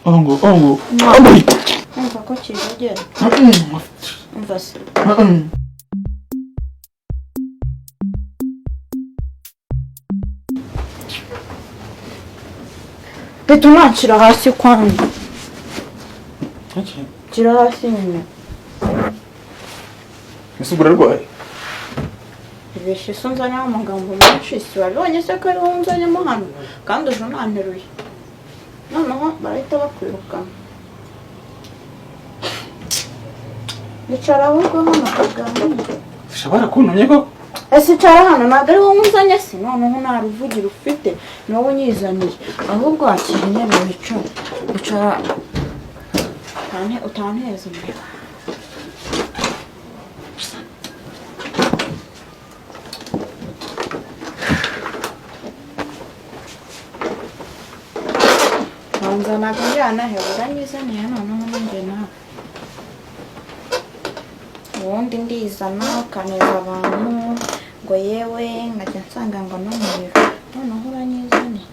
Ongo. Umva ko kizogera. Umva se. Beto nacira hasi kwanza. Cira hasi nyine. Isubura rwaye. Ibeshe sonzanya amagambo menshi si wabonye se ko ari wonzanyemo hano kandi uje unanteruye. Noneho barahita bakwirukana. Nicara ahubwo hano kaganira. Shabara kuntumye ko? Ese icara hano ntabwo ari wowe unzanye se noneho nta ruvugira ufite ni wowe unyizaniye ahubwo wakira intebe wicara utanteza imbere. Wanzanaga njyana he uranyizaniye noneho nanjye nawe ubundi ndizana ukaneza abantu ngo yewe nkajya nsanga ngo n'umuriro noneho uranyizaniye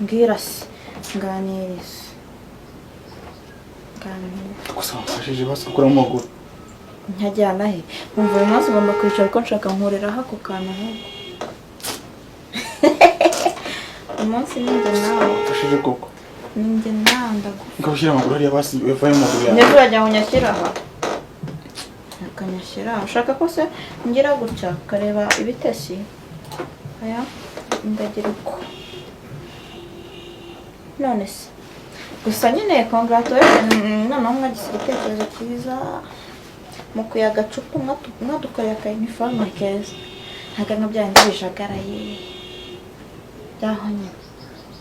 mbwira se nganiriza gusa mfashije basukura mu maguru nkajyana he umva uyu munsi ugomba kwicara ko nshaka nkuriraho ako kantu ahubwo umunsi ninjye nawe mfashije koko ninjye nawe ndagufasha ngabushyira amaguru hariya basi bivaye mu maguru yawe njye urajya ngo nyashyira aha akanyashyira ushaka ko se ngira gutya ukareba ibitesi aya ndagira uko none se gusa nyine congratulations noneho mwagize igitekerezo cyiza mu kuyagacupa mwadukoreye akayiniforume keza ntabwo nka byandi bijagaraye byaho nyine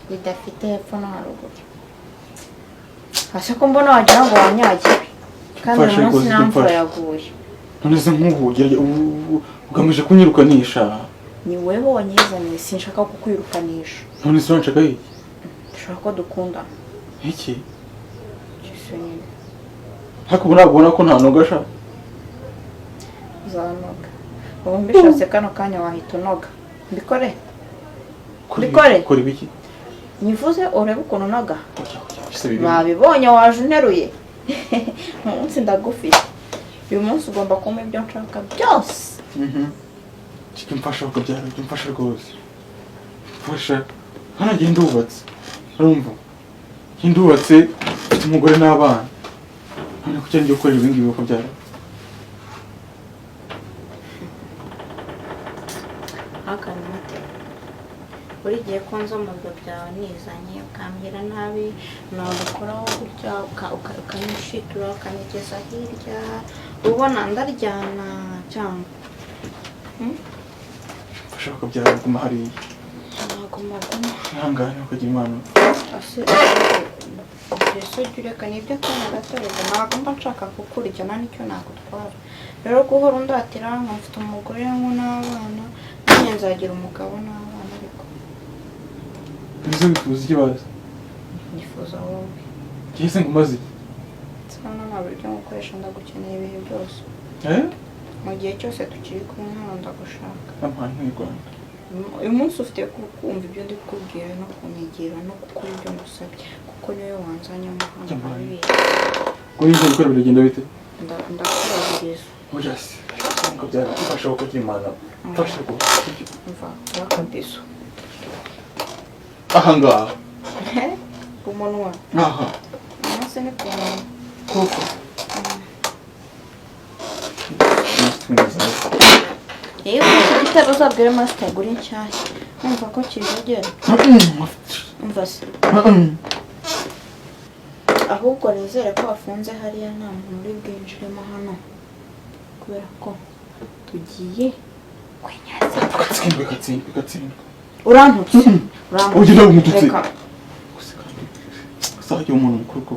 bidafite hepfo no haruguru hasi ko mbona wagira ngo wanyagiwe kandi uyu munsi nta mvura yaguye none se nk'ubu ugamije kunyirukanisha ni wewe wanyizaniye sinshaka kukwirukanisha none se wanshaka iki dushaka ko dukundana iki kise nyine ariko ubu nabona ko nta noga sha zanoga ubu mbishatse kano kanya wahita unoga mbikore kora ibiki nivuze urebe ukuntu unoga babibonye waje unteruye umunsi ndagufite uyu munsi ugomba kumpa ibyo nshaka byose mfasha ukabyara mfasha rwose mfasha hano ngiye ndubatse urumva ndubatse mfite umugore n'abana none kugira ngo ukorere ibindi bihugu byara akanimate buri gihe ko nzo mu biro byawe nizanye ukambwira nabi nagukoraho gutya ukanyishitura ukanigeza hirya ubona ndaryana cyangwa mfasha ukabyara guma hariya naguma ihangane ukagira impano ese ureka nibyo kanya gatoreza ntabwo mba nshaka kukurya nta nicyo nagutwara rero guhora undatira nkafite umugore n'abana nanjye nzagira umugabo n'abana ariko ese wifuza iki bazi nifuza wowe kihise ngo umaze iki hano nta buryo ngukoresha ndagukeneye ibihe byose mu gihe cyose tukiri kumwe hano ndagushaka ampana nk'irwanda uyu munsi ufite kumva ibyo ndi kukubwira no kunyegera no gukora ibyo ngusabye kuko niyo wanzanyemo hano urabizi ko yinjira gukora biragenda bite ndakurabiriza ujasi ukabyara mfasha ukagira impano mfasha rwose mva urakabizo ahangaha ku munwa aha umunsi ni ku munwa koko iyo ufite uzabwire master guri nshyashya numva ko kizogera umva se ahubwo nizere ko wafunze hariya nta muntu uri bwinjiremo hano kubera ko tugiye kwenyaza gatsindwe urantutse ugira umututse saje umuntu mukuru ko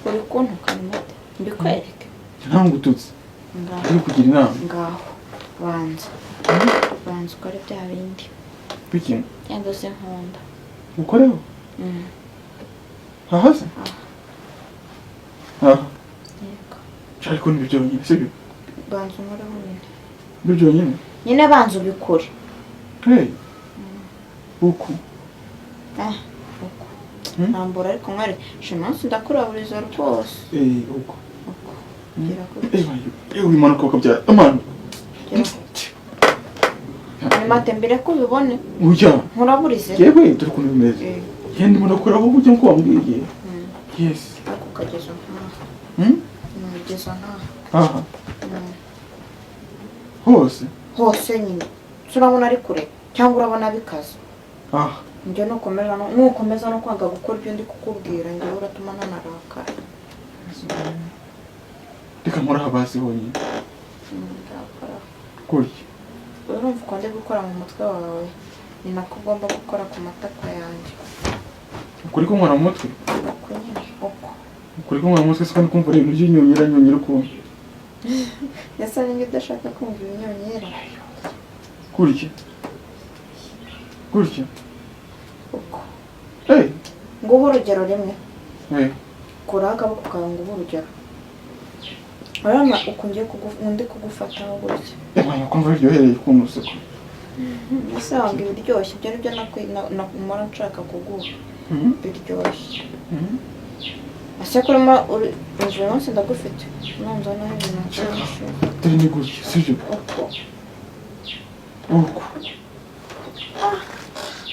uri kuntukana mate mbikwereke nta ngututse uri kugira inama ngaho banza ukore bya bindi biki yenda se nkunda ukoreho aha se aha yego cyari ko nibyo nyine sibyo banza unkoreho nyine nibyo nyine banza ubikore uko uko ntambura ariko mwari shimansi ndakuraburiza rwose uko gira gutya wimanuka ukabyara amano ni matembere ko ubibone nkuraburize yewe turi kuntu bimeze yenda umuntu akora aho ujya nko wambwiye yes ako kageza nugeza aha hose nyine turabona ari kure cyangwa urabona bikaze njye nukomeza no kwanga gukora ibyo ndi kukubwira njye uratuma nanarakara reka nkora basi honyine kurya urumva uko ndi gukora mu mutwe wawe ni nako ugomba gukora ku matako yanjye ukuri ko nkora mu mutwe uko nyine uko ukuri ko nkora mu mutwe kandi kumva ibintu by'inyonyera ukuntu yasa n'ibyo udashaka kumva ibinyonyera gutya uko hey nguhe urugero rimwe hey kuraho akaboko kawe nguhe urugero urabona uko ndi kugufataho gutya yamanya kumva biryohereye ukuntu useko ese wanga ibiryoshye ibyo nibyo nakumara nshaka kuguha biryoshye ase kurimo inzu yose ndagufite numva naho ibintu nshimishije turi ni gutya sibyo uko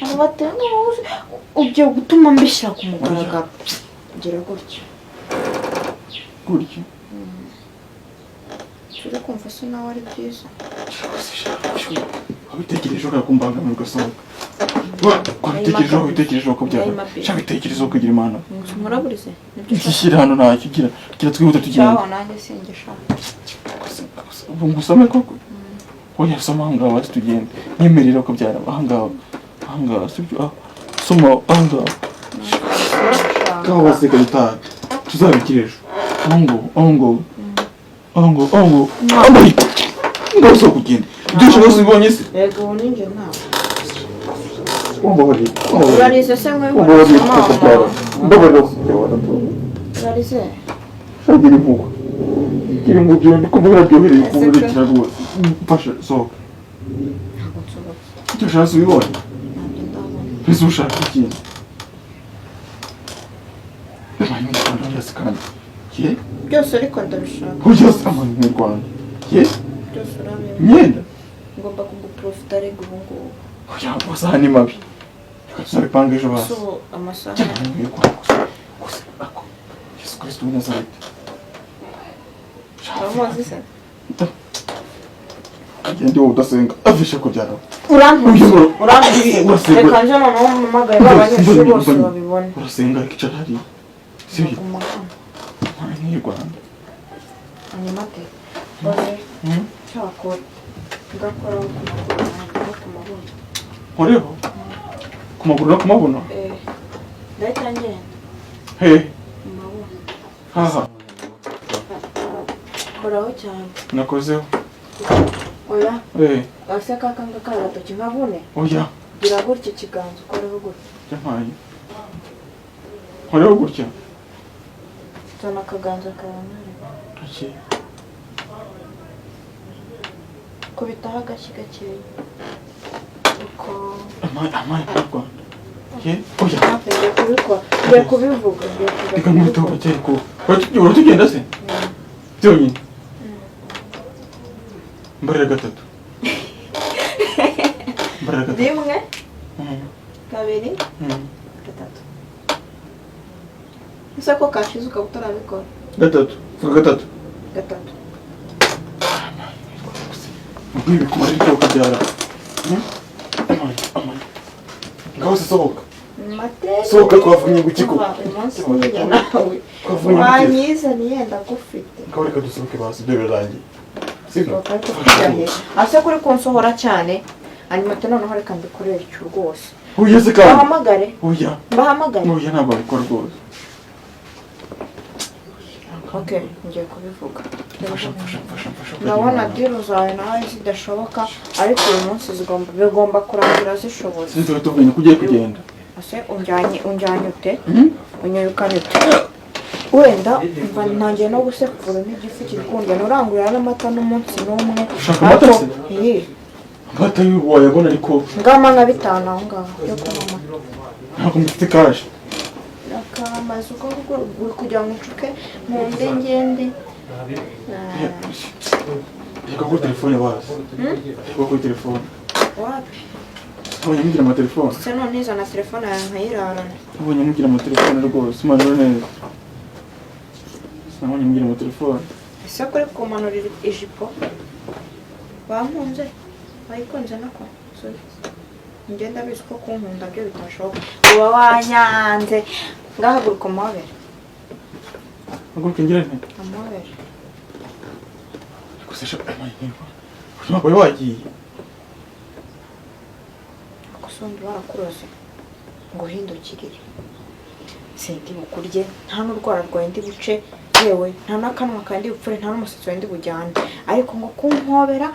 abo batanga ugiye gutuma mbishyira ku mugaragaro gira gutya turi kumva se nawe ari byiza wabitekerejeho ukakumbangamira ugasohoka wabitekerejeho ko byaba wabitekerejeho kugira imana muraburize gishyira hano ntacyo gira twihuta tugenda cyaho nanjye singishaka ubu ngusome koko oya soma ahangaha bati tugende nyemerera ko byara ahangaha sibyo soma ahangaha kaho baseka dutaha tuzabikirejo aho ngo ambaye ngaso kugenda ibyo cyose ubonye se yego ubu ninjye ntawe umbabarira urarize se nkwe mbabarira urarize shagira impuhwe gira ngo byo ndiko biraryohereye kumurikira rwose mfasha sohoka ntabwo nsohoka icyo ushaka ubibonye ntabyo ndabona ese ushaka ikintu amani mu Rwanda byose kandi byose ariko ndabishaka byose amani mu Rwanda byose urabibona imyenda ngomba kuguprofita ariko ubu ngubu oya amasaha ni mabi reka tuzabipanga ejo basi ubu amasaha amani mu Rwanda gusa ako Yesu Kristo w'i Nazareti uramuzi se agende wowe udasenga avishe ko byarawe urantuze reka nje noneho mpamagaye b'abanyeshuri bose babibona urasenga ikicara hariya sibyo umugana amani mu Rwanda hanyuma te oye cyakora ngakoraho ku maguru nkoreho ku maguru no ku mabuno ndahita ngenda he mu mabuno haha koraho cyane nakozeho oya ase kakanga karatoki nkabune oya gira gutya ikiganza ukoreho gutya yampaye nkoreho gutya zana akaganza kawe ake kubitaho agashyi gakeya uko amaye mu Rwanda oya ngiye kubikora ngiye kubivuga reka nkubiteho gake ko uratugenda se byonyine mbarira gatatu rimwe kabiri gatatu ese ko kashize ukaba utarabikora gatatu vuga gatatu ubwibi kumara ibyo ukabyara amani ngaho se sohoka sohoka twavuye ngo ikiko wanyizaniye ndagufite ngaho reka dusohoke basi ibyo birarangiye ase kuri kunsohora cyane hanyuma noneho reka mbikorere icyo rwose oya se kandi bahamagare oya ntabwo abikora rwose okay ngiye kubivuga mfasha ndabona diro zawe nawe zidashoboka ariko uyu munsi bigomba kurangira zishobotse sinzi tuvuye ko ugiye kugenda ase unjyanye ute unyirukane ute wenda mva ntangiye no gusekura n'igifu kiri kundya nurangurira n'amata n'umunsi n'umwe ushaka amata se amata y'ubu wayabona ariko ngama nka 5 aho ngaho yo kumama ntabwo mfite kaje akamaze uko kugira ngo ncuke mu ndengende reka kuri telefone bazi reka kuri telefone wapi nabonye mugira amatelefone se none izo na telefone yawe nkayirarana nabonye mugira amatelefone rwose manura neza nabonye mugira amatelefone ese kuri kumanurira ijipo bankunze bayikunze nako sorry ngenda bizi ko kunkunda byo bitashoboka uba wanyanze ngahaguruka amabere haguruka ngira nte amabere gusa shaka amahirwe ntabwo wagiye gusonda barakuroze ngo hindukirire sindi bukurye nta n'urwara rwawe ndi buce yewe nta n'akanwa kandi bupfure nta n'umusatsi wawe ndi bujyane ariko ngo kunkobera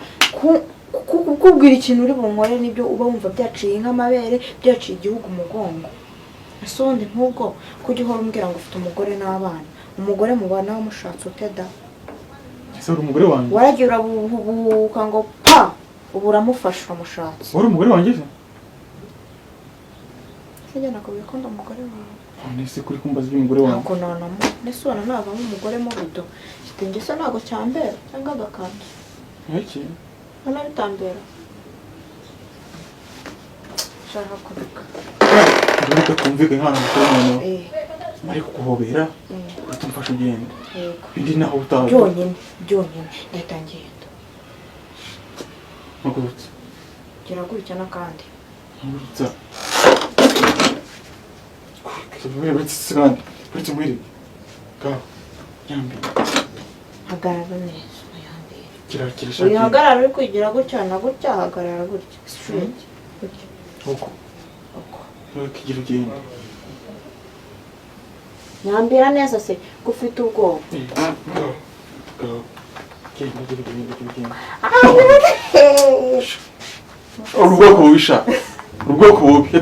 kukubwira ikintu uri bunkore nibyo uba wumva byaciye nk'amabere byaciye igihugu umugongo ese ubundi nk'ubwo kujya uhora umbwira ngo ufite umugore n'abana umugore mubana wamushatse uteda ese uri umugore wanjye waragiye urabuka ngo pa ubu uramufasha uramushatse wari umugore wanjye se sijya nakubwiye ko ndi umugore wawe nese kuri kumbaza iby'umugore wanjye ntabwo nanamo nese ubona navamo umugore mu bido igitenge se ntabwo cyambera cyangwa agakanzu iki ubona bitambera shaka kubika reka twumvike nk'ahantu mukuru noneho bari kuguhobera uhita umfasha ugenda yego indi naho utazi byonyine ndahita ngenda mpagurutse gira gutya n'akandi mpagurutsa uretse kandi uretse mwirinde gaho nyambere hagarara neza uyambere kirakira uyihagarara uri kwigira gutya na gutya hagarara gutya straight gutya uko kigira ugenda nyambira neza se gufite ubwoba gaho genda ugenda ubwoko bubisha ubwoko bubi